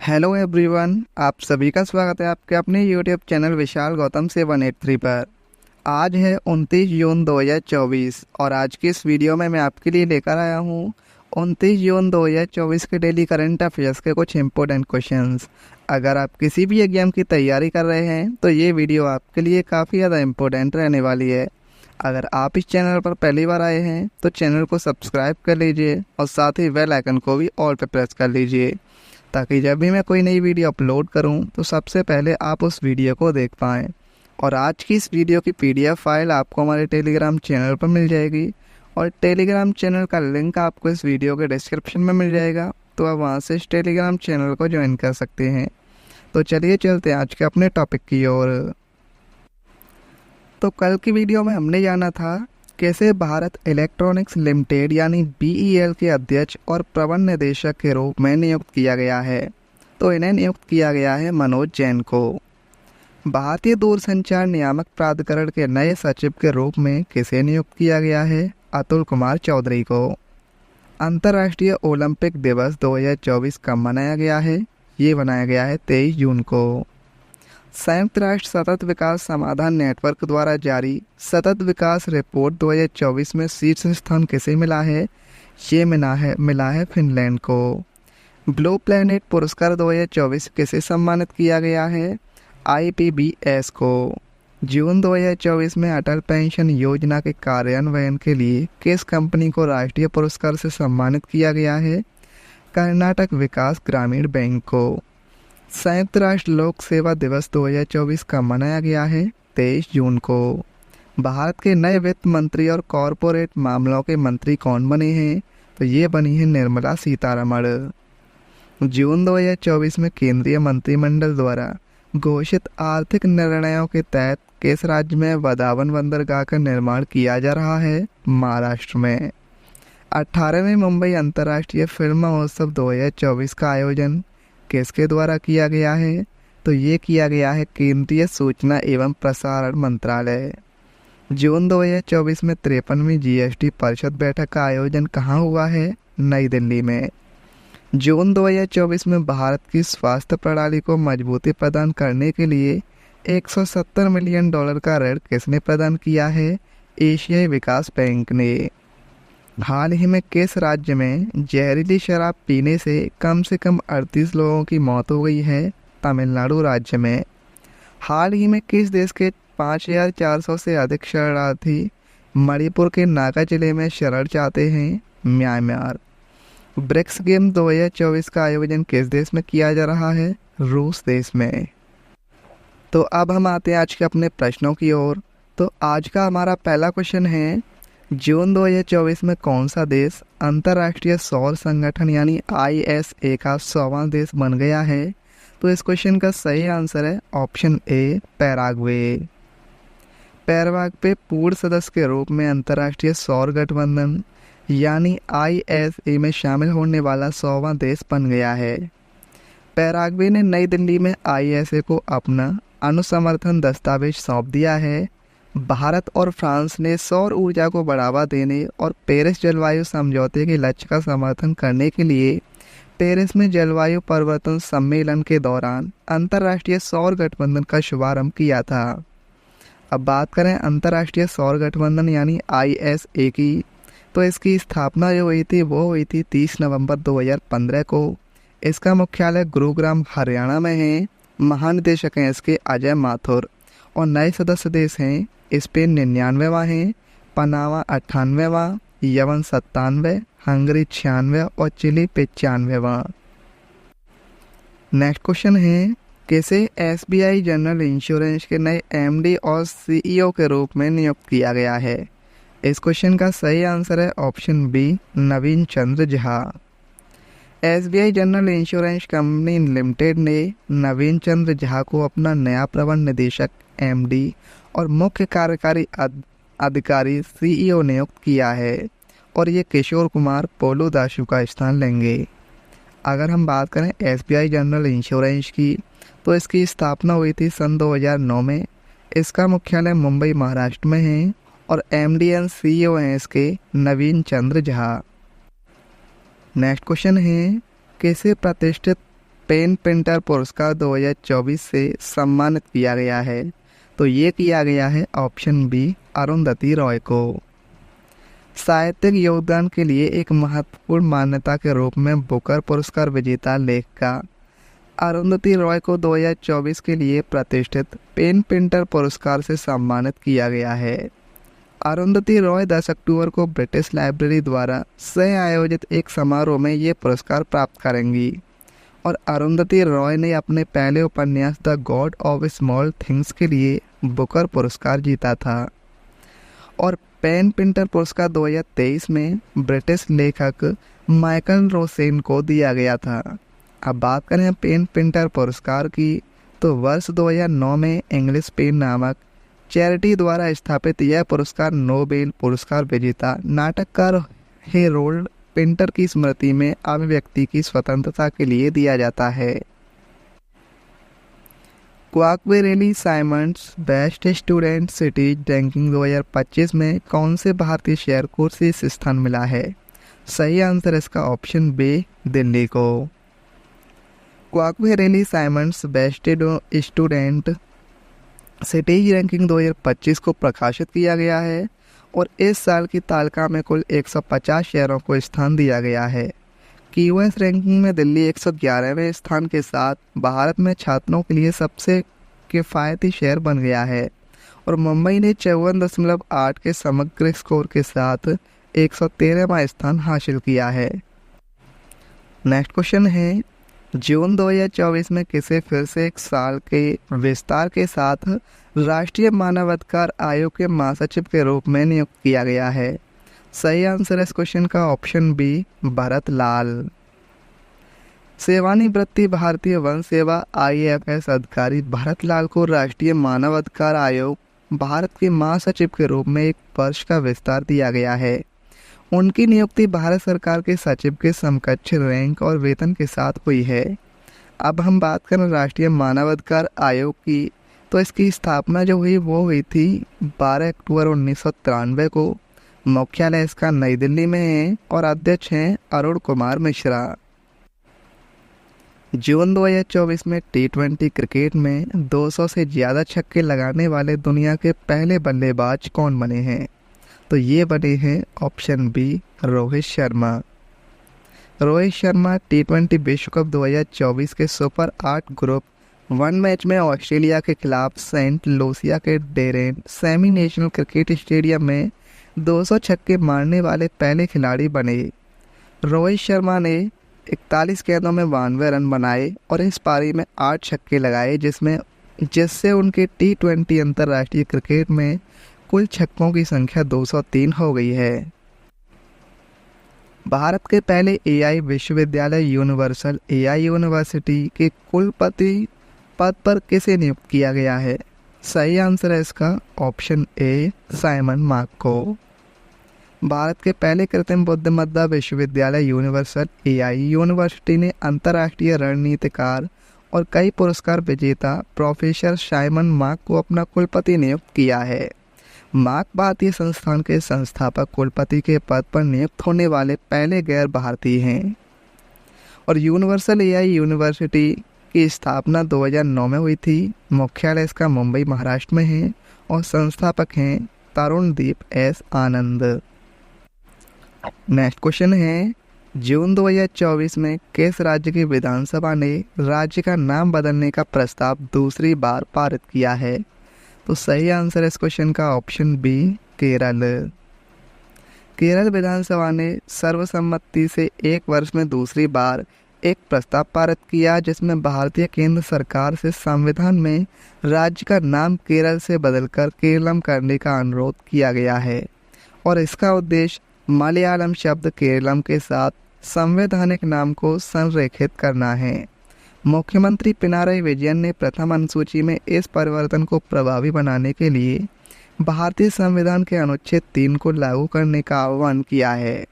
Hello everyone, आप सभी का स्वागत है आपके अपने यूट्यूब चैनल विशाल गौतम 783 पर। आज है 29 जून 2024 और आज की इस वीडियो में मैं आपके लिए लेकर आया हूँ 29 जून 2024 के डेली करंट अफेयर्स के कुछ इम्पोर्टेंट क्वेश्चंस। अगर आप किसी भी एग्जाम की तैयारी कर रहे हैं तो ये वीडियो आपके लिए काफ़ी ज़्यादा इम्पोर्टेंट रहने वाली है। अगर आप इस चैनल पर पहली बार आए हैं तो चैनल को सब्सक्राइब कर लीजिए और साथ ही बेल आइकन को भी ऑल पर प्रेस कर लीजिए, ताकि जब भी मैं कोई नई वीडियो अपलोड करूं तो सबसे पहले आप उस वीडियो को देख पाएँ। और आज की इस वीडियो की पीडीएफ फाइल आपको हमारे टेलीग्राम चैनल पर मिल जाएगी और टेलीग्राम चैनल का लिंक आपको इस वीडियो के डिस्क्रिप्शन में मिल जाएगा, तो आप वहां से इस टेलीग्राम चैनल को ज्वाइन कर सकते हैं। तो चलिए चलते हैं आज के अपने टॉपिक की ओर। तो कल की वीडियो में हमने जाना था कैसे भारत इलेक्ट्रॉनिक्स लिमिटेड यानी BEL के अध्यक्ष और प्रबंध निदेशक के रूप में नियुक्त किया गया है। तो इन्हें नियुक्त किया गया है मनोज जैन को। भारतीय दूरसंचार नियामक प्राधिकरण के नए सचिव के रूप में किसे नियुक्त किया गया है? अतुल कुमार चौधरी को। अंतर्राष्ट्रीय ओलंपिक दिवस 2024 कब मनाया गया है? ये मनाया गया है 23 जून को। संयुक्त राष्ट्र सतत विकास समाधान नेटवर्क द्वारा जारी सतत विकास रिपोर्ट 2024 में शीर्ष स्थान किसे मिला है? ये मिला है फिनलैंड को। ब्लू प्लैनेट पुरस्कार 2024 किसे सम्मानित किया गया है? IPBS को। जून 2024 में अटल पेंशन योजना के कार्यान्वयन के लिए किस कंपनी को राष्ट्रीय पुरस्कार से सम्मानित किया गया है? कर्नाटक विकास ग्रामीण बैंक को। संयुक्त राष्ट्र लोक सेवा दिवस 2024 का मनाया गया है 23 जून को। भारत के नए वित्त मंत्री और कॉरपोरेट मामलों के मंत्री कौन बने हैं? तो ये बनी है निर्मला सीतारमण। जून 2024 में केंद्रीय मंत्रिमंडल द्वारा घोषित आर्थिक निर्णयों के तहत किस राज्य में वधावन बंदरगाह का निर्माण किया जा रहा है? महाराष्ट्र में। 18वें मुंबई अंतर्राष्ट्रीय फिल्म महोत्सव 2024 का आयोजन किसके द्वारा किया गया है? तो ये किया गया है केंद्रीय सूचना एवं प्रसारण मंत्रालय। जून 2024 में 53वीं GST परिषद बैठक का आयोजन कहाँ हुआ है? नई दिल्ली में। जून 2024 में भारत की स्वास्थ्य प्रणाली को मजबूती प्रदान करने के लिए $170 मिलियन का ऋण किसने प्रदान किया है? एशियाई विकास बैंक ने। हाल ही में किस राज्य में जहरीली शराब पीने से कम 38 लोगों की मौत हो गई है? तमिलनाडु राज्य में। हाल ही में किस देश के 5400 से अधिक शरणार्थी मणिपुर के नागा जिले में शरण चाहते हैं? म्यांमार। ब्रिक्स गेम 2024 का आयोजन किस देश में किया जा रहा है? रूस देश में। तो अब हम आते हैं आज के अपने प्रश्नों की ओर। तो आज का हमारा पहला क्वेश्चन है, जून 2024 में कौन सा देश अंतर्राष्ट्रीय सौर संगठन यानी ISA का 100वां देश बन गया है? तो इस क्वेश्चन का सही आंसर है ऑप्शन ए, पैराग्वे। पैराग्वे पूर्ण सदस्य के रूप में अंतर्राष्ट्रीय सौर गठबंधन यानी ISA में शामिल होने वाला 100वां देश बन गया है। पैराग्वे ने नई दिल्ली में ISA को अपना अनुसमर्थन दस्तावेज सौंप दिया है। भारत और फ्रांस ने सौर ऊर्जा को बढ़ावा देने और पेरिस जलवायु समझौते के लक्ष्य का समर्थन करने के लिए पेरिस में जलवायु परिवर्तन सम्मेलन के दौरान अंतर्राष्ट्रीय सौर गठबंधन का शुभारंभ किया था। अब बात करें अंतर्राष्ट्रीय सौर गठबंधन यानी ISA की, तो इसकी स्थापना जो हुई थी वो हुई थी 30 नवंबर 2015 को। इसका मुख्यालय गुरुग्राम हरियाणा में है। महानिदेशक हैं इसके अजय माथुर और नए सदस्य देश हैं स्पेन 99वां है, पनामा 98वां, यमन 97, हंगरी 96 और चिली 95वां। नेक्स्ट क्वेश्चन है, किसे SBI जनरल इंश्योरेंस के नए MD और CEO के रूप में नियुक्त किया गया है? इस क्वेश्चन का सही आंसर है option B, Naveen Chandra Jha. SBI general insurance company limited ने नवीन चंद्र झा को अपना नया प्रबंध निदेशक MD और मुख्य कार्यकारी अधिकारी CEO नियुक्त किया है और ये किशोर कुमार पोलू दाशु का स्थान लेंगे। अगर हम बात करें SBI जनरल इंश्योरेंस की, तो इसकी स्थापना हुई थी सन 2009 में। इसका मुख्यालय मुंबई महाराष्ट्र में है और MD एंड CEO हैं इसके नवीन चंद्र झा। नेक्स्ट क्वेश्चन है, किसे प्रतिष्ठित पेन पेंटर पुरस्कार 2024 से सम्मानित किया गया है? तो ये किया गया है ऑप्शन बी, अरुंधति रॉय को। साहित्यिक योगदान के लिए एक महत्वपूर्ण मान्यता के रूप में बुकर पुरस्कार विजेता लेखिका अरुंधति रॉय को 2024 के लिए प्रतिष्ठित पेन पेंटर पुरस्कार से सम्मानित किया गया है। अरुंधति रॉय 10 अक्टूबर को ब्रिटिश लाइब्रेरी द्वारा सह आयोजित एक समारोह में ये पुरस्कार प्राप्त करेंगी और अरुंधति रॉय ने अपने पहले उपन्यास the God of small things के लिए बुकर पुरस्कार जीता था और पेन पेंटर पुरस्कार 2023 में ब्रिटिश लेखक माइकल रोसेन को दिया गया था। अब बात करें पेन पेंटर पुरस्कार की, तो वर्ष 2009 में इंग्लिश पेन नामक चैरिटी द्वारा स्थापित यह पुरस्कार नोबेल पुरस्कार विजेता नाटककार हेरोल्ड पिंटर की स्मृति में अभिव्यक्ति की स्वतंत्रता के लिए दिया जाता है। Quacquarelli Symonds best student cities ranking 2025 में कौन से भारतीय शहर को शीर्ष स्थान मिला है? सही आंसर इसका ऑप्शन बी, दिल्ली को। Quacquarelli Symonds best student cities ranking 2025 को प्रकाशित किया गया है और इस साल की तालिका में कुल 150 शहरों को स्थान दिया गया है। क्यूएस रैंकिंग में दिल्ली 111वें स्थान के साथ भारत में छात्रों के लिए सबसे किफ़ायती शहर बन गया है और मुंबई ने 54.8 के समग्र स्कोर के साथ 113वां स्थान हासिल किया है। नेक्स्ट क्वेश्चन है, जून 2024 में किसे फिर से एक साल के विस्तार के साथ राष्ट्रीय मानवाधिकार आयोग के महासचिव के रूप में नियुक्त किया गया है? सही आंसर इस क्वेश्चन का ऑप्शन बी, भरत लाल। सेवानिवृत्ति भारतीय वन सेवा IAFS अधिकारी भरत लाल को राष्ट्रीय मानवाधिकार आयोग भारत के महासचिव के रूप में 1 वर्ष का विस्तार दिया गया है। उनकी नियुक्ति भारत सरकार के सचिव के समकक्ष रैंक और वेतन के साथ हुई है। अब हम बात करें राष्ट्रीय मानवाधिकार आयोग की, तो इसकी स्थापना जो हुई वो हुई थी 12 अक्टूबर 1993 को। मुख्यालय इसका नई दिल्ली में है और अध्यक्ष हैं अरुण कुमार मिश्रा। जून 2024 में T20 क्रिकेट में 200 से ज़्यादा छक्के लगाने वाले दुनिया के पहले बल्लेबाज कौन बने हैं? तो ये बने हैं option B, Rohit Sharma. Rohit Sharma T20 विश्व कप 2024 के सुपर 8 ग्रुप 1 मैच में ऑस्ट्रेलिया के खिलाफ सेंट लूसिया के Daren Sammy National Cricket Stadium में 200 छक्के मारने वाले पहले खिलाड़ी बने। रोहित शर्मा ने 41 गेंदों में 92 रन बनाए और इस पारी में 8 छक्के लगाए, जिससे उनके T20 अंतर्राष्ट्रीय क्रिकेट में कुल छक्कों की संख्या 203 हो गई है। भारत के पहले AI विश्वविद्यालय यूनिवर्सल AI यूनिवर्सिटी के कुलपति पद पर किसे नियुक्त किया गया है? सही आंसर है इसका ऑप्शन ए, साइमन मार्क को। भारत के पहले कृत्रिम बुद्धिमत्ता विश्वविद्यालय यूनिवर्सल AI यूनिवर्सिटी ने अंतर्राष्ट्रीय रणनीतिकार और कई पुरस्कार विजेता प्रोफेसर साइमन मार्क को अपना कुलपति नियुक्त किया है। मार्क भारतीय संस्थान के संस्थापक कुलपति के पद पर नियुक्त होने वाले पहले गैर भारतीय हैं और यूनिवर्सल AI यूनिवर्सिटी की स्थापना 2009 में हुई थी। मुख्यालय इसका मुंबई महाराष्ट्र में है और संस्थापक हैं तरुणदीप S आनंद। नेक्स्ट क्वेश्चन है, जून 2024 में किस राज्य की विधानसभा ने राज्य का नाम बदलने का प्रस्ताव दूसरी बार पारित किया है? तो सही आंसर इस क्वेश्चन का ऑप्शन बी, केरल। केरल विधानसभा ने सर्वसम्मति से 1 वर्ष में दूसरी बार एक प्रस्ताव पारित किया, जिसमें भारतीय केंद्र सरकार से संविधान में राज्य का नाम केरल से बदलकर केरलम करने का अनुरोध किया गया है और इसका उद्देश्य मलयालम शब्द केरलम के साथ संवैधानिक नाम को संरेखित करना है। मुख्यमंत्री पिनाराई विजयन ने प्रथम अनुसूची में इस परिवर्तन को प्रभावी बनाने के लिए भारतीय संविधान के अनुच्छेद 3 को लागू करने का आह्वान किया है।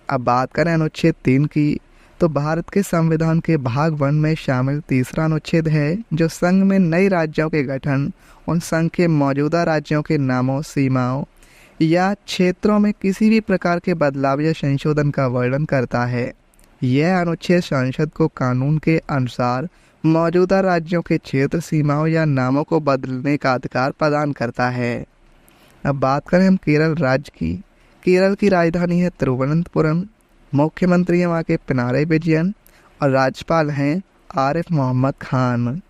अब बात करें अनुच्छेद 3 की, तो भारत के संविधान के भाग 1 में शामिल तीसरा अनुच्छेद है, जो संघ में नए राज्यों के गठन और संघ के मौजूदा राज्यों के नामों, सीमाओं या क्षेत्रों में किसी भी प्रकार के बदलाव या संशोधन का वर्णन करता है। यह अनुच्छेद संसद को कानून के अनुसार मौजूदा राज्यों के क्षेत्र सीमाओं या नामों को बदलने का अधिकार प्रदान करता है। अब बात करें हम केरल राज्य की। केरल की राजधानी है तिरुवनंतपुरम। मुख्यमंत्री हैं वहाँ के पिनाराई विजयन और राज्यपाल हैं आरिफ मोहम्मद खान।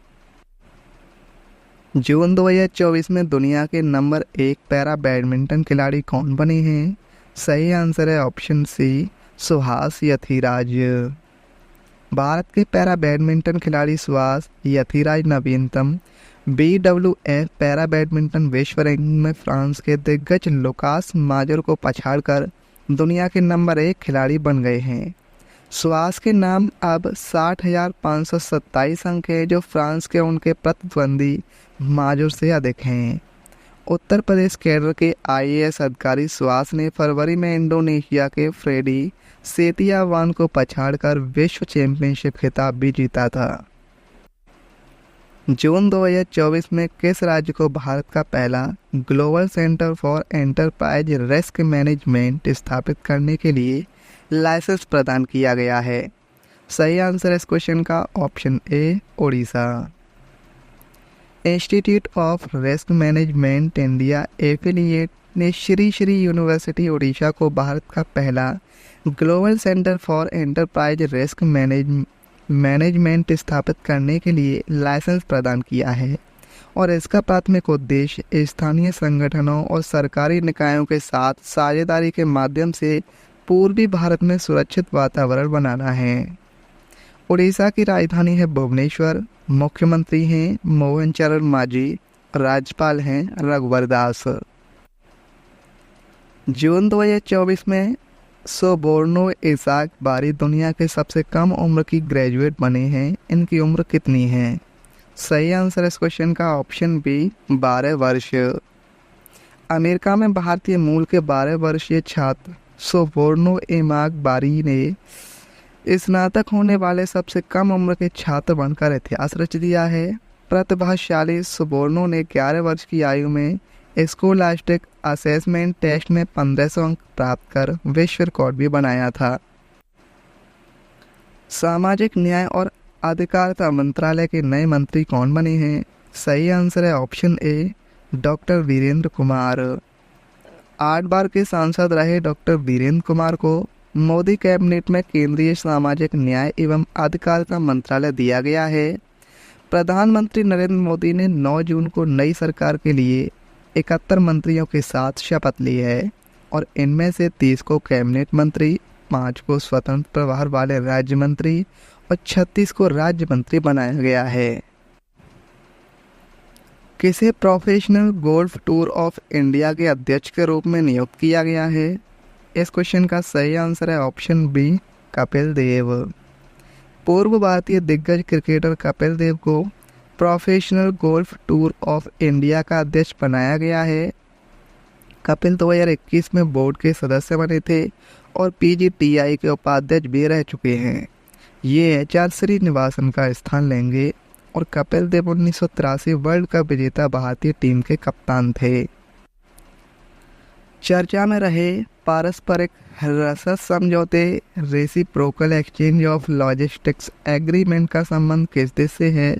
जून 2024 में दुनिया के नंबर 1 पैरा बैडमिंटन खिलाड़ी कौन बने हैं? सही आंसर है ऑप्शन सी, सुहास यथिराज। भारत के पैरा बैडमिंटन खिलाड़ी सुहास यथिराज नवीनतम BWF पैरा बैडमिंटन विश्व रैंकिंग में फ्रांस के दिग्गज लुकास माजर को पछाड़कर दुनिया के नंबर 1 खिलाड़ी बन गए हैं। सुहास के नाम अब 60,527 अंक है, जो फ्रांस के उनके प्रतिद्वंदी माजर से अधिक हैं। उत्तर प्रदेश कैडर के IAS अधिकारी सुहास ने फरवरी में इंडोनेशिया के फ्रेडी सेतियावान को पछाड़कर विश्व चैंपियनशिप खिताब भी जीता था। जून 2024 में किस राज्य को भारत का पहला global centre for enterprise risk management स्थापित करने के लिए लाइसेंस प्रदान किया गया है? सही आंसर इस क्वेश्चन का option A, Orissa. Institute of risk management India affiliate ने श्री यूनिवर्सिटी उड़ीसा को भारत का पहला global centre for enterprise risk management स्थापित करने के लिए लाइसेंस प्रदान किया है और इसका प्राथमिक उद्देश्य स्थानीय संगठनों और सरकारी निकायों के साथ साझेदारी के माध्यम से पूर्वी भारत में सुरक्षित वातावरण बनाना है। उड़ीसा की राजधानी है भुवनेश्वर। मुख्यमंत्री हैं मोहन चरण मांझी, राज्यपाल हैं रघुवर दास। जून 2024 में सोबोर्नो इसाक बारी दुनिया के सबसे कम उम्र की ग्रेजुएट बने हैं। इनकी उम्र कितनी है? सही आंसर इस क्वेश्चन का ऑप्शन बी, 12 वर्ष। अमेरिका में भारतीय मूल के 12 वर्षीय छात्र सोबोर्नो इमाक बारी ने स्नातक होने वाले सबसे कम उम्र के छात्र बनकर इतिहास रच दिया है। प्रतिभाशाली सोबोर्नो ने 11 वर्ष की आयु में स्कोलास्टिक असेसमेंट टेस्ट में 1500 अंक प्राप्त कर विश्व रिकॉर्ड भी बनाया था। सामाजिक न्याय और अधिकारिता मंत्रालय के नए मंत्री कौन बने हैं? सही आंसर है option A, doctor Virendra Kumar. 8 बार के सांसद रहे डॉक्टर वीरेंद्र कुमार को मोदी कैबिनेट में केंद्रीय सामाजिक न्याय एवं अधिकारिता मंत्रालय दिया गया है। प्रधानमंत्री नरेंद्र मोदी ने 9 जून को नई सरकार के लिए 71 मंत्रियों के साथ शपथ ली है और इनमें से 30 को कैबिनेट मंत्री, 5 को स्वतंत्र प्रभार वाले राज्य मंत्री और 36 को राज्य मंत्री बनाया गया है। किसे professional golf tour of India के अध्यक्ष के रूप में नियुक्त किया गया है? इस क्वेश्चन का सही आंसर है ऑप्शन बी, कपिल देव। पूर्व भारतीय दिग्गज क्रिकेटर कपिल देव को professional golf tour of India का अध्यक्ष बनाया गया है। कपिल 2021 में बोर्ड के सदस्य बने थे और PGTI के उपाध्यक्ष भी रह चुके हैं। ये HR श्रीनिवासन का स्थान लेंगे और कपिल देव 1983 वर्ल्ड कप विजेता भारतीय टीम के कप्तान थे। चर्चा में रहे पारस्परिक रसद समझौते reciprocal exchange of logistics agreement का संबंध किस देश से है?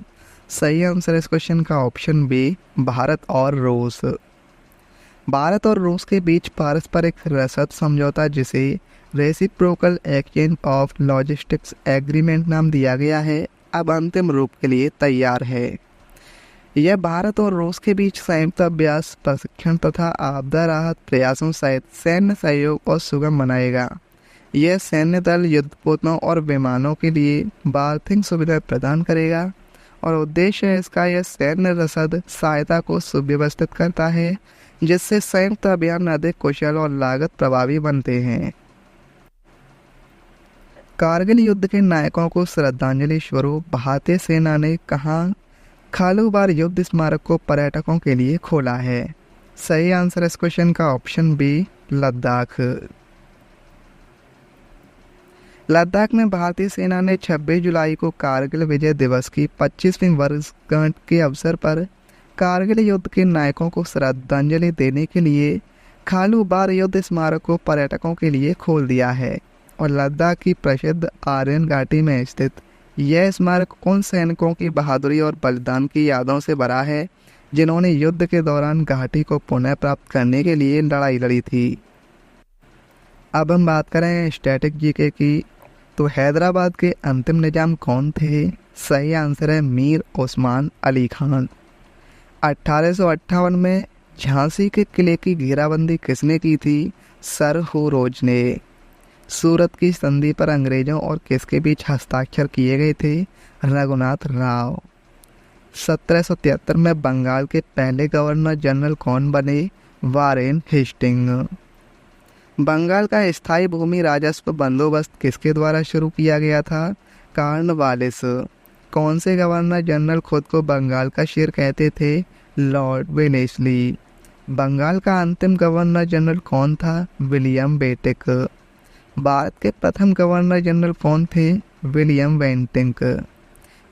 सही आंसर इस क्वेश्चन का ऑप्शन बी, भारत और रूस। भारत और रूस के बीच पारस्परिक रसद समझौता, जिसे reciprocal exchange of logistics agreement नाम दिया गया है, अब अंतिम रूप के लिए तैयार है। यह भारत और रूस के बीच संयुक्त अभ्यास, प्रशिक्षण तथा आपदा राहत प्रयासों सहित सैन्य सहयोग और सुगम बनाएगा। यह सैन्य दल, युद्धपोतों और विमानों के लिए बार्थिंग सुविधा प्रदान करेगा और उद्देश्य है इसका यह सैन्य रसद सहायता को सुव्यवस्थित करता है, जिससे संयुक्त अभियान अधिक कुशल और लागत प्रभावी बनते हैं। कारगिल युद्ध के नायकों को श्रद्धांजलि स्वरूप भारतीय सेना ने कहाँ खालूबार युद्ध स्मारक को पर्यटकों के लिए खोला है? सही आंसर इस क्वेश्चन का ऑप्शन बी, लद्दाख। लद्दाख में भारतीय सेना ने 26 जुलाई को कारगिल विजय दिवस की 25वीं वर्षगांठ के अवसर पर कारगिल युद्ध के नायकों को श्रद्धांजलि देने के लिए खालूबार युद्ध स्मारक को पर्यटकों के लिए खोल दिया है। और लद्दाख की प्रसिद्ध आर्यन घाटी में स्थित यह स्मारक उन सैनिकों की बहादुरी और बलिदान की यादों से भरा है जिन्होंने युद्ध के दौरान घाटी को पुनः प्राप्त करने के लिए लड़ाई लड़ी थी। अब हम बात करें स्टैटिक जीके की, तो हैदराबाद के अंतिम निजाम कौन थे? सही आंसर है मीर उस्मान अली खान। 1858 में झांसी के किले की घेराबंदी किसने की थी? सर हुरोज ने। सूरत की संधि पर अंग्रेजों और किसके बीच हस्ताक्षर किए गए थे? रघुनाथ राव। 1773 में बंगाल के पहले गवर्नर जनरल कौन बने? Warren Hasting. बंगाल का स्थायी भूमि राजस्व बंदोबस्त किसके द्वारा शुरू किया गया था? कॉर्नवालिस। कौन से गवर्नर जनरल खुद को बंगाल का शेर कहते थे? Lord Wellesley. बंगाल का अंतिम गवर्नर जनरल कौन था? William Bentinck. भारत के प्रथम गवर्नर जनरल कौन थे? William Bentinck.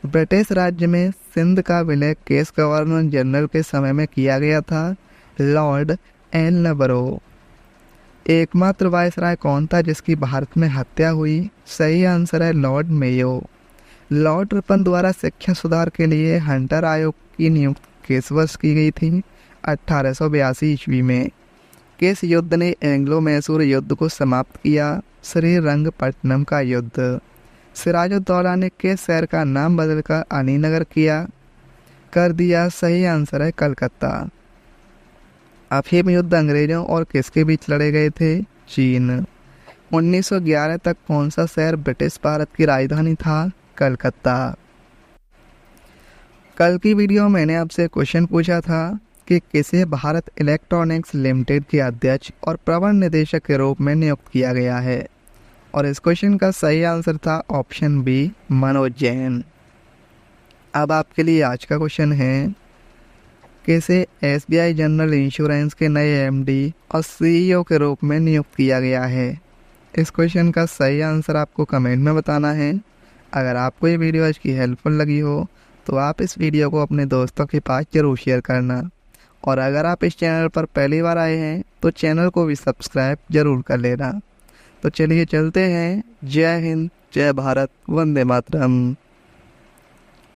ब्रिटिश राज्य में सिंध का विलय किस गवर्नर जनरल के समय में किया गया था? Lord Ellenborough. एकमात्र वायसराय कौन था जिसकी भारत में हत्या हुई? सही आंसर है लॉर्ड मेयो। लॉर्ड रिपन द्वारा शिक्षा सुधार के लिए हंटर आयोग की नियुक्ति किस वर्ष की गई थी? 1882 ईस्वी में। किस युद्ध ने एंग्लो मैसूर युद्ध को समाप्त किया? श्रीरंगपट्टनम का युद्ध। सिराजुद्दौला ने किस शहर का नाम बदलकर अलीनगर कर दिया? सही आंसर है कलकत्ता। अफीम युद्ध अंग्रेजों और किसके बीच लड़े गए थे? चीन। 1911 तक कौन सा शहर ब्रिटिश भारत की राजधानी था? कलकत्ता। कल की वीडियो में मैंने आपसे क्वेश्चन पूछा था कि किसे भारत इलेक्ट्रॉनिक्स लिमिटेड के अध्यक्ष और प्रबंध निदेशक के रूप में नियुक्त किया गया है, और इस क्वेश्चन का सही आंसर था ऑप्शन बी, मनोज जैन। अब आपके लिए आज का क्वेश्चन है, किसे SBI जनरल इंश्योरेंस के नए MD और CEO के रूप में नियुक्त किया गया है? इस क्वेश्चन का सही आंसर आपको कमेंट में बताना है। अगर आपको ये वीडियो आज की हेल्पफुल लगी हो तो आप इस वीडियो को अपने दोस्तों के पास ज़रूर शेयर करना, और अगर आप इस चैनल पर पहली बार आए हैं तो चैनल को भी सब्सक्राइब जरूर कर लेना। तो चलिए चलते हैं। जय हिंद, जय भारत, वंदे मातरम।